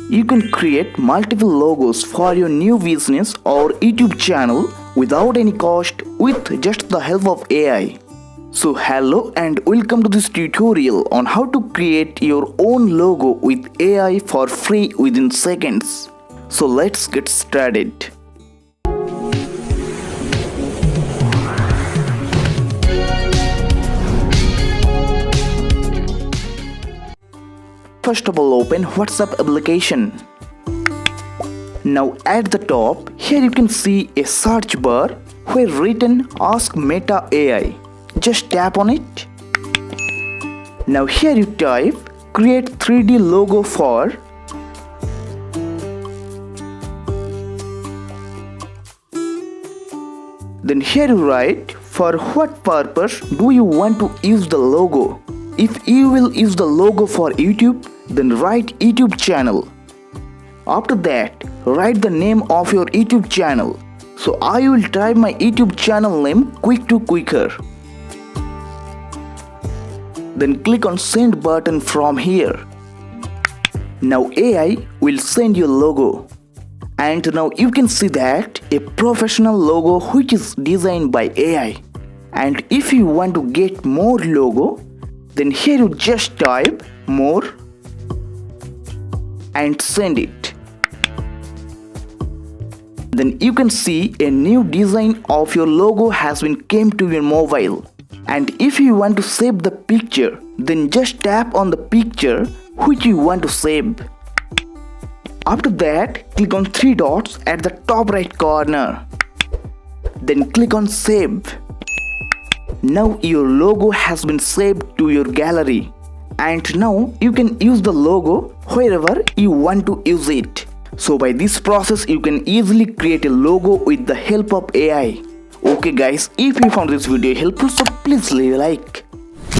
You can create multiple logos for your new business or YouTube channel without any cost with just the help of AI. So hello and welcome to this tutorial on how to create your own logo with AI for free within seconds. So let's get started. First of all, open WhatsApp application. Now at the top, here you can see a search bar where written Ask Meta AI. Just tap on it. Now here you type create 3D logo for then here you write for what purpose do you want to use the logo. If you will use the logo for YouTube, then write YouTube channel. After that, write the name of your YouTube channel. So I will type my YouTube channel name Quick to Quicker. Then click on send button from here. Now AI will send you a logo. And now you can see that a professional logo which is designed by AI. And if you want to get more logo, then here you just type more and send it. Then you can see a new design of your logo has been came to your mobile. And if you want to save the picture, then just tap on the picture which you want to save. After that, click on 3 dots at the top right corner. Then click on save. Now your logo has been saved to your gallery. And now you can use the logo wherever you want to use it. So by this process you can easily create a logo with the help of AI. Okay guys, if you found this video helpful, so please leave a like.